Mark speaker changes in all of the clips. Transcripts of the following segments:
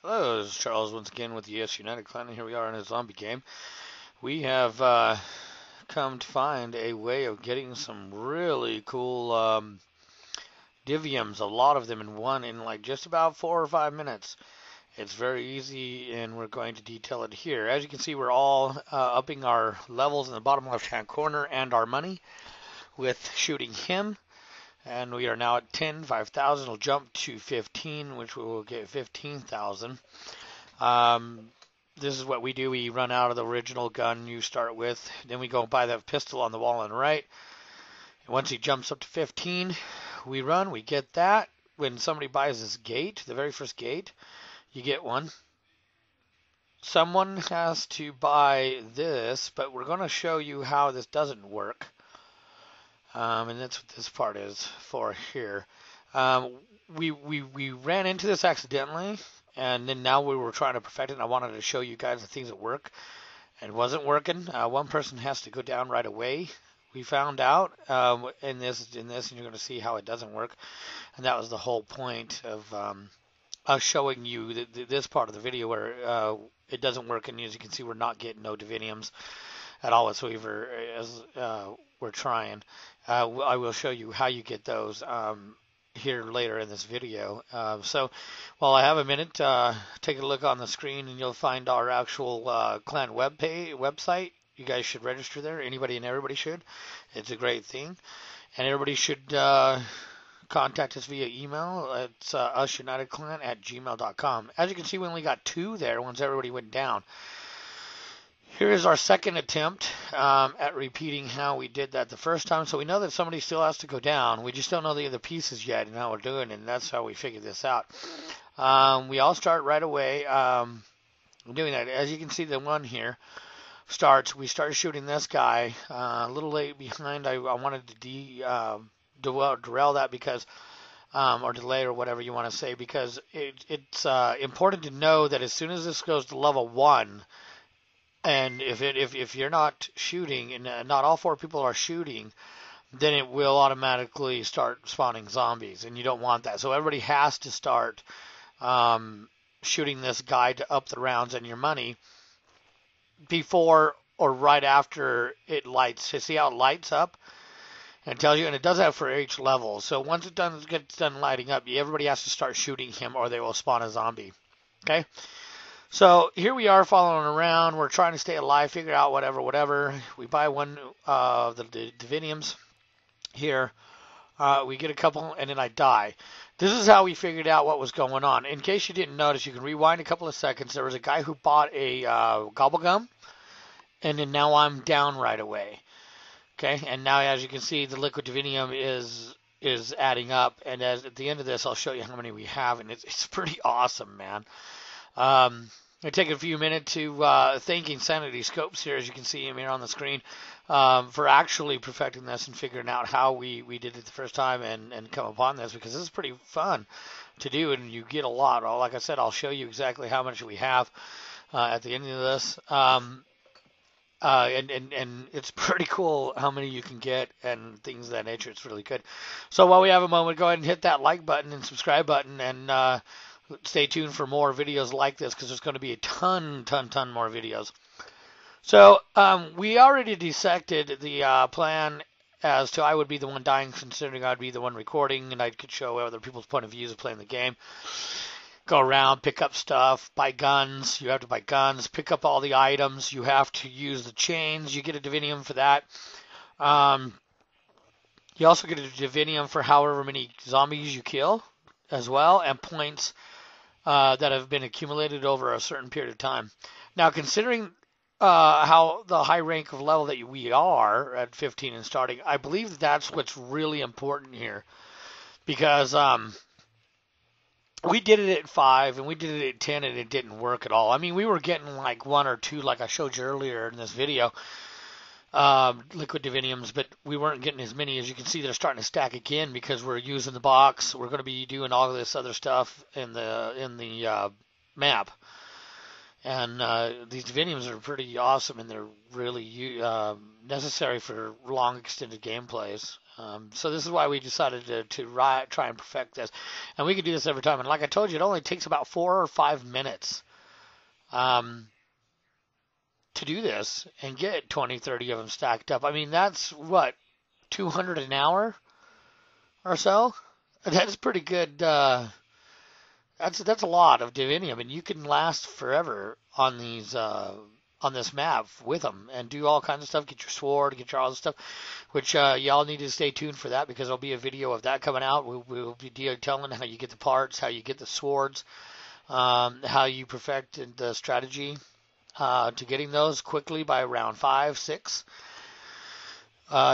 Speaker 1: Hello, this is Charles once again with the US United Clan, and here we are in a zombie game. We have come to find a way of getting some really cool diviums, a lot of them in one, in like just about 4 or 5 minutes. It's very easy, and we're going to detail it here. As you can see, we're all upping our levels in the bottom left-hand corner and our money with shooting him. And we are now at 10, 5,000. We'll jump to 15, which we will get 15,000. This is what we do. We run out of the original gun you start with. Then we go and buy that pistol on the wall on the right. And once he jumps up to 15, we run. We get that. When somebody buys this gate, the very first gate, you get one. Someone has to buy this, but we're going to show you how this doesn't work. And that's what this part is for here. We ran into this accidentally, and then now we were trying to perfect it, and I wanted to show you guys the things that work, and it wasn't working. One person has to go down right away. We found out in this, and you're going to see how it doesn't work, and that was the whole point of us showing you this part of the video where it doesn't work, and as you can see, we're not getting no diviniums at all whatsoever as we're trying. I will show you how you get those here later in this video. So while I have a minute, take a look on the screen and you'll find our actual clan website. You guys should register there. Anybody and everybody should. It's a great thing. And everybody should contact us via email. It's usunitedclan@gmail.com. As you can see, we only got 2 there once everybody went down. Here is our second attempt at repeating how we did that the first time. So we know that somebody still has to go down. We just don't know the other pieces yet and how we're doing it, and that's how we figured this out. We all start right away doing that. As you can see, the one here we start shooting this guy a little late behind. I wanted to derail that because or delay or whatever you want to say, because it's important to know that as soon as this goes to level 1, and if you're not shooting, and not all 4 people are shooting, then it will automatically start spawning zombies, and you don't want that. So everybody has to start shooting this guy to up the rounds and your money before or right after it lights. You see how it lights up? And it tells you, and it does that for each level. So once it gets done lighting up, everybody has to start shooting him or they will spawn a zombie. Okay? So here we are following around. We're trying to stay alive, figure out whatever. We buy one of the diviniums here. We get a couple, and then I die. This is how we figured out what was going on. In case you didn't notice, you can rewind a couple of seconds. There was a guy who bought a gobble gum, and then now I'm down right away. Okay, and now as you can see, the liquid divinium is adding up, and at the end of this, I'll show you how many we have, and it's pretty awesome, man. I take a few minutes to thank Insanity Scopes here, as you can see him here on the screen, for actually perfecting this and figuring out how we did it the first time and come upon this, because this is pretty fun to do, and you get a lot. Like I said, I'll show you exactly how much we have at the end of this. And it's pretty cool how many you can get and things of that nature. It's really good. So while we have a moment, go ahead and hit that like button and subscribe button, and stay tuned for more videos like this, because there's going to be a ton more videos. So we already dissected the plan as to I would be the one dying, considering I'd be the one recording, and I could show other people's point of views of playing the game. Go around, pick up stuff, buy guns. You have to buy guns, pick up all the items. You have to use the chains. You get a divinium for that. You also get a divinium for however many zombies you kill as well, and points that have been accumulated over a certain period of time. Now, considering how the high rank of level that we are at 15 and starting, I believe that that's what's really important here, because we did it at 5 and we did it at 10 and it didn't work at all. I mean, we were getting like 1 or 2, like I showed you earlier in this video, liquid diviniums, but we weren't getting as many. As you can see, they're starting to stack again because we're using the box. We're going to be doing all of this other stuff in the map, and these diviniums are pretty awesome, and they're really necessary for long extended gameplays. So this is why we decided to try and perfect this. And we could do this every time. And like I told you, it only takes about 4 or 5 minutes to do this and get 20, 30 of them stacked up. I mean, that's what, 200 an hour or so? That's pretty good. That's a lot of divinium, and you can last forever on these on this map with them and do all kinds of stuff. Get your sword, get your all this stuff, which y'all need to stay tuned for that because there'll be a video of that coming out. We'll be detailing how you get the parts, how you get the swords, how you perfect the strategy to getting those quickly by round 5, 6.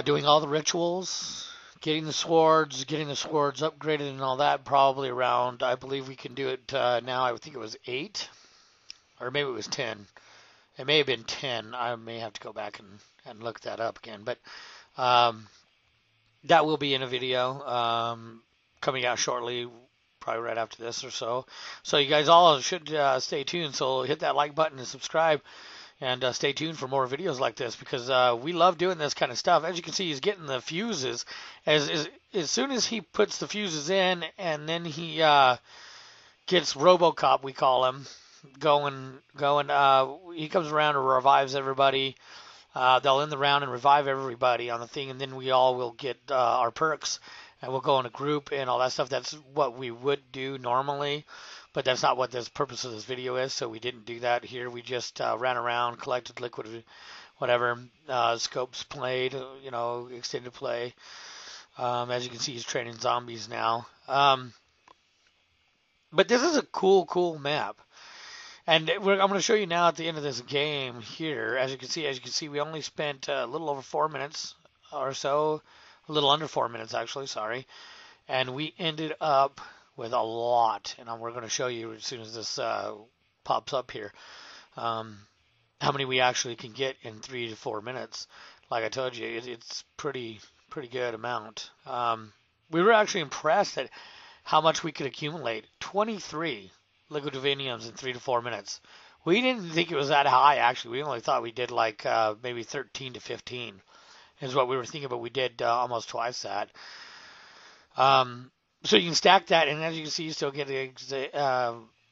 Speaker 1: Doing all the rituals, getting the swords upgraded and all that, probably around, I believe we can do it now, I think it was 8, or maybe it was 10. It may have been 10. I may have to go back and look that up again. But that will be in a video coming out shortly, probably right after this or so. So you guys all should stay tuned. So hit that like button and subscribe. And stay tuned for more videos like this because we love doing this kind of stuff. As you can see, he's getting the fuses. As soon as he puts the fuses in and then he gets RoboCop, we call him, going. He comes around and revives everybody. They'll end the round and revive everybody on the thing, and then we all will get our perks, and we'll go in a group and all that stuff. That's what we would do normally. But that's not what the purpose of this video is, so we didn't do that here. We just ran around, collected liquid, whatever, scopes played, extended play. As you can see, he's training zombies now. But this is a cool map. And I'm going to show you now at the end of this game here. As you can see, we only spent a little over 4 minutes or so, a little under 4 minutes actually, sorry. And we ended up with a lot, and we're going to show you as soon as this pops up here, how many we actually can get in 3 to 4 minutes. Like I told you, it's pretty good amount. We were actually impressed at how much we could accumulate. 23 Liquid Diviniums in 3 to 4 minutes. We didn't think it was that high, actually. We only thought we did like maybe 13 to 15 is what we were thinking, but we did almost twice that. So you can stack that, and as you can see, you still get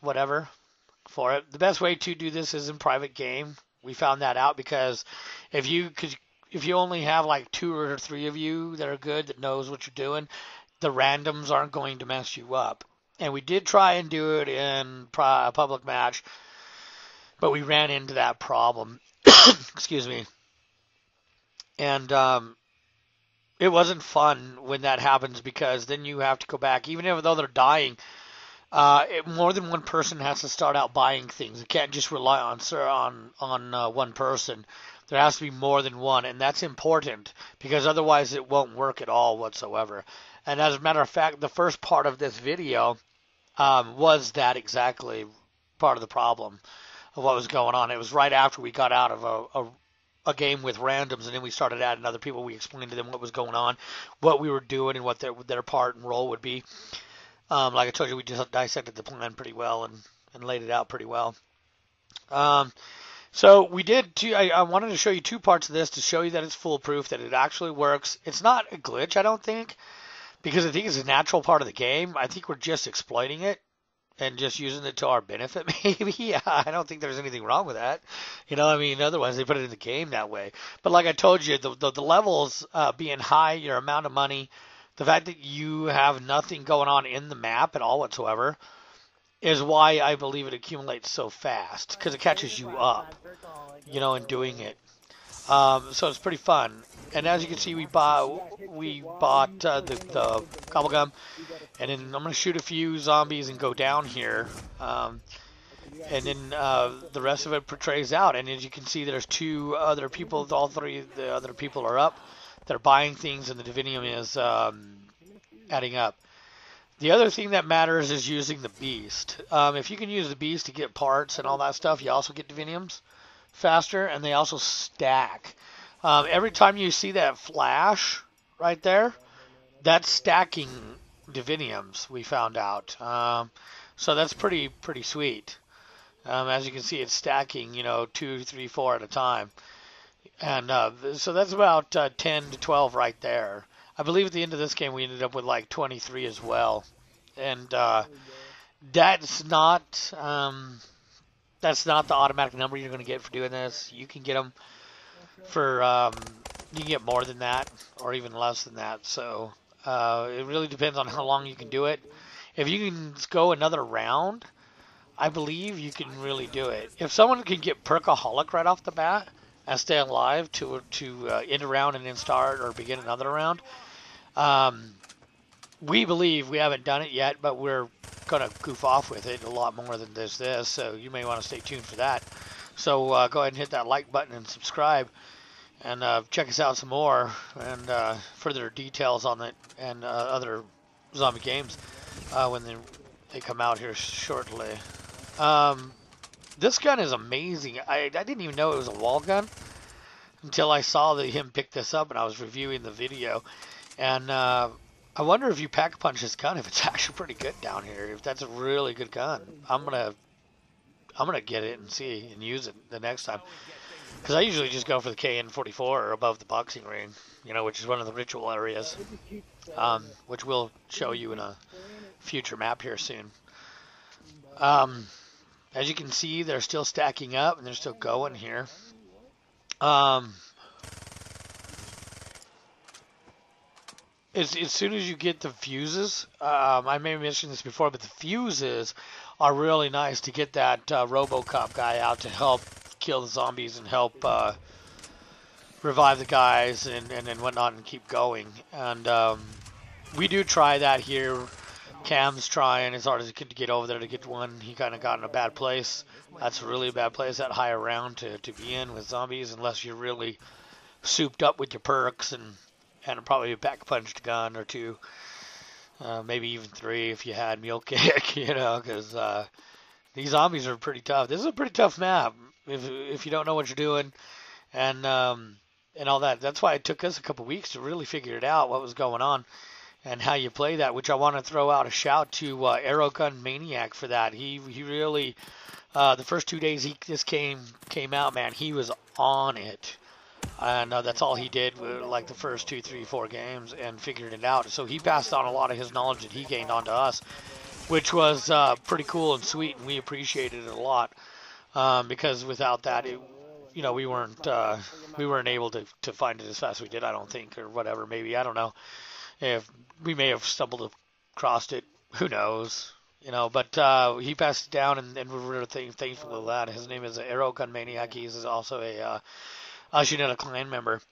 Speaker 1: whatever for it. The best way to do this is in private game. We found that out because if you only have like 2 or 3 of you that are good, that knows what you're doing, the randoms aren't going to mess you up. And we did try and do it in a public match, but we ran into that problem. Excuse me. And it wasn't fun when that happens because then you have to go back, even though they're dying. More than one person has to start out buying things. You can't just rely on one person. There has to be more than one, and that's important because otherwise it won't work at all whatsoever. And as a matter of fact, the first part of this video was that exactly part of the problem of what was going on. It was right after we got out of a game with randoms, and then we started adding other people. We explained to them what was going on, what we were doing, and what their part and role would be. Like I told you, we just dissected the plan pretty well and laid it out pretty well. So we did I wanted to show you 2 parts of this to show you that it's foolproof, that it actually works. It's not a glitch, I don't think, because I think it's a natural part of the game. I think we're just exploiting it and just using it to our benefit, maybe. I don't think there's anything wrong with that. Otherwise they put it in the game that way. But like I told you, the levels being high, your amount of money, the fact that you have nothing going on in the map at all whatsoever is why I believe it accumulates so fast, because it catches you up, in doing it. So it's pretty fun. And as you can see, we bought the gobble gum, and then I'm going to shoot a few zombies and go down here, and then the rest of it portrays out. And as you can see, there's 2 other people. All 3 of the other people are up. They're buying things, and the divinium is adding up. The other thing that matters is using the beast. If you can use the beast to get parts and all that stuff, you also get diviniums faster, and they also stack. Every time you see that flash right there, that's stacking diviniums, we found out. So that's pretty sweet. As you can see, it's stacking, 2, 3, 4 at a time. And so that's about 10 to 12 right there. I believe at the end of this game we ended up with like 23 as well, and that's not that's not the automatic number you're going to get for doing this. You can get them for you can get more than that or even less than that. So it really depends on how long you can do it. If you can go another round, I believe you can really do it. If someone can get Perkaholic right off the bat and stay alive to end a round and then start or begin another round, um, we believe we haven't done it yet, but we're gonna goof off with it a lot more than this. So you may want to stay tuned for that. So go ahead and hit that like button and subscribe, and check us out some more and further details on it and other zombie games when they come out here shortly. This gun is amazing. I didn't even know it was a wall gun until I saw him pick this up and I was reviewing the video. And I wonder if you pack punch this gun, if it's actually pretty good down here. If that's a really good gun, I'm gonna get it and see and use it the next time. Because I usually just go for the KN-44 or above the boxing ring, you know, which is one of the ritual areas, which we'll show you in a future map here soon. As you can see, they're still stacking up and they're still going here. As soon as you get the fuses, I may have mentioned this before, but the fuses are really nice to get that RoboCop guy out to help kill the zombies and help revive the guys and whatnot and keep going. And we do try that here. Cam's trying as hard as he could to get over there to get one. He kind of got in a bad place. That's a really bad place, that higher round to be in with zombies, unless you're really souped up with your perks and probably a back punched gun or two, maybe even 3 if you had Mule Kick, you know, because these zombies are pretty tough. This is a pretty tough map if you don't know what you're doing and all that. That's why it took us a couple weeks to really figure it out, what was going on and how you play that, which I want to throw out a shout to Arrow Gun Maniac for that. He really, the first 2 days this came out, man, he was on it. And that's all he did, like the first 2, 3, 4 games, and figured it out. So he passed on a lot of his knowledge that he gained onto us, which was pretty cool and sweet, and we appreciated it a lot. Because without that, you know, we weren't able to find it as fast as we did, I don't think, or whatever. Maybe, I don't know. If we may have stumbled across it, who knows, you know. But he passed it down, and we're really thankful for that. His name is Arrow Gun Maniac. He's also a Shinetta clan member.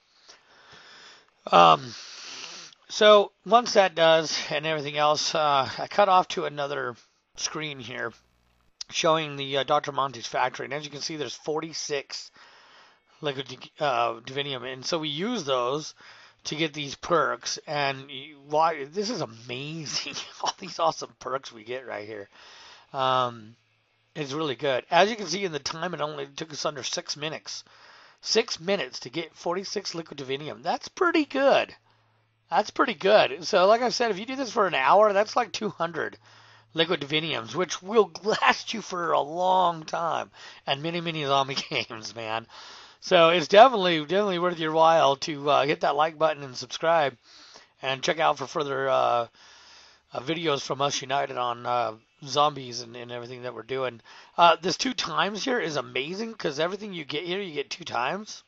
Speaker 1: So once that does and everything else, I cut off to another screen here showing the Dr. Monte's factory. And as you can see, there's 46 Liquid Divinium. And so we use those to get these perks. And why this is amazing. All these awesome perks we get right here. It's really good. As you can see in the time, it only took us under 6 minutes. 6 minutes to get 46 Liquid Divinium. That's pretty good. That's pretty good. So like I said, if you do this for an hour, that's like 200 Liquid Diviniums, which will last you for a long time. And many, many zombie games, man. So it's definitely worth your while to hit that like button and subscribe. And check out for further videos from us United on zombies and everything that we're doing. This 2 times here is amazing because everything you get here, you get 2 times.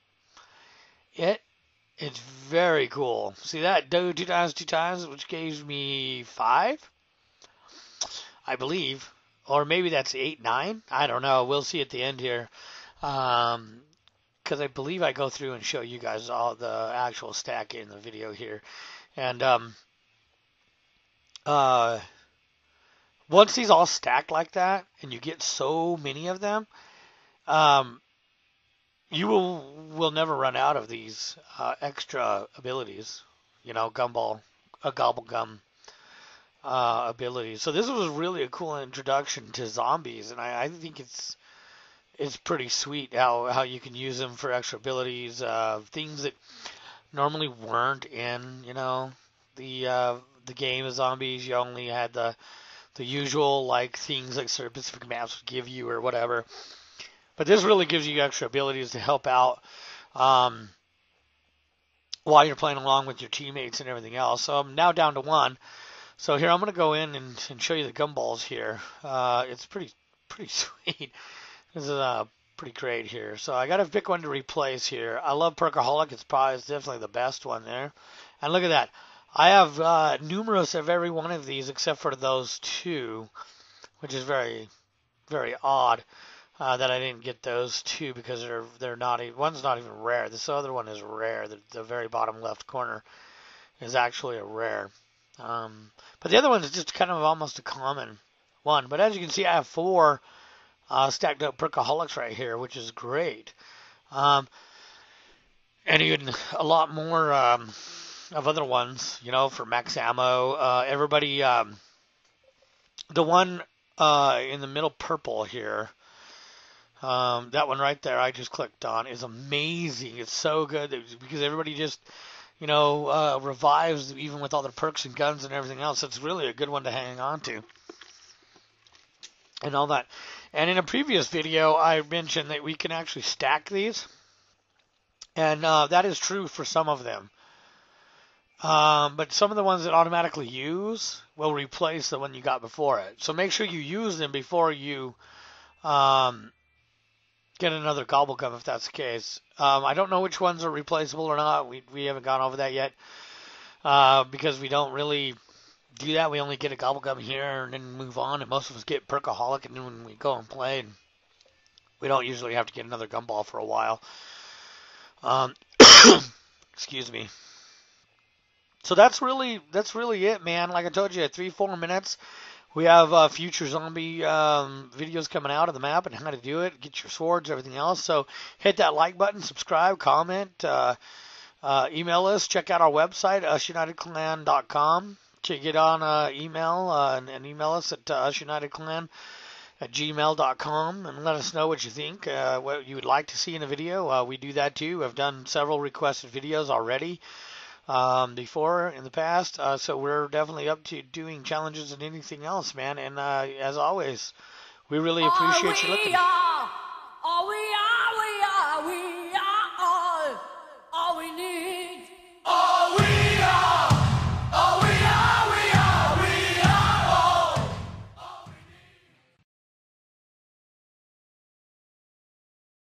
Speaker 1: It's very cool. See that? 2 times, which gives me 5, I believe. Or maybe that's 8, 9. I don't know. We'll see at the end here. Because I believe I go through and show you guys all the actual stack in the video here. And once these all stack like that, and you get so many of them, you will never run out of these extra abilities. You know, gobble gum abilities. So this was really a cool introduction to zombies, and I think it's pretty sweet how you can use them for extra abilities, things that normally weren't in, you know, the game of zombies. You only had the usual, like, things like specific maps would give you or whatever. But this really gives you extra abilities to help out while you're playing along with your teammates and everything else. So I'm now down to 1. So here I'm going to go in and show you the gumballs here. It's pretty sweet. This is pretty great here. So I got to pick one to replace here. I love Perkaholic. It's definitely the best one there. And look at that. I have numerous of every one of these except for those 2, which is very, very odd that I didn't get those 2 because they're not even, one's not even rare. This other one is rare. The very bottom left corner is actually a rare. But the other one is just kind of almost a common one. But as you can see, I have 4 stacked up Perkaholics right here, which is great. And even a lot more of other ones, you know, for max ammo. Everybody, the one in the middle purple here, that one right there I just clicked on is amazing. It's so good because everybody just, you know, revives even with all the perks and guns and everything else. It's really a good one to hang on to and all that. And in a previous video, I mentioned that we can actually stack these, and that is true for some of them. But some of the ones that automatically use will replace the one you got before it. So make sure you use them before you get another Gobblegum if that's the case. I don't know which ones are replaceable or not. We haven't gone over that yet because we don't really do that. We only get a Gobblegum here and then move on. And most of us get Perkaholic, and then when we go and play, and we don't usually have to get another gumball for a while. Excuse me. So that's really it, man. Like I told you, 3-4 minutes. We have future zombie videos coming out of the map and how to do it, get your swords, everything else. So hit that like button, subscribe, comment, email us, check out our website, usunitedclan.com. Get on email and email us at usunitedclan@gmail.com and let us know what you think, what you would like to see in a video. We do that too. I've done several requested videos already. Before in the past, so we're definitely up to doing challenges and anything else, man. And as always, we really appreciate you looking.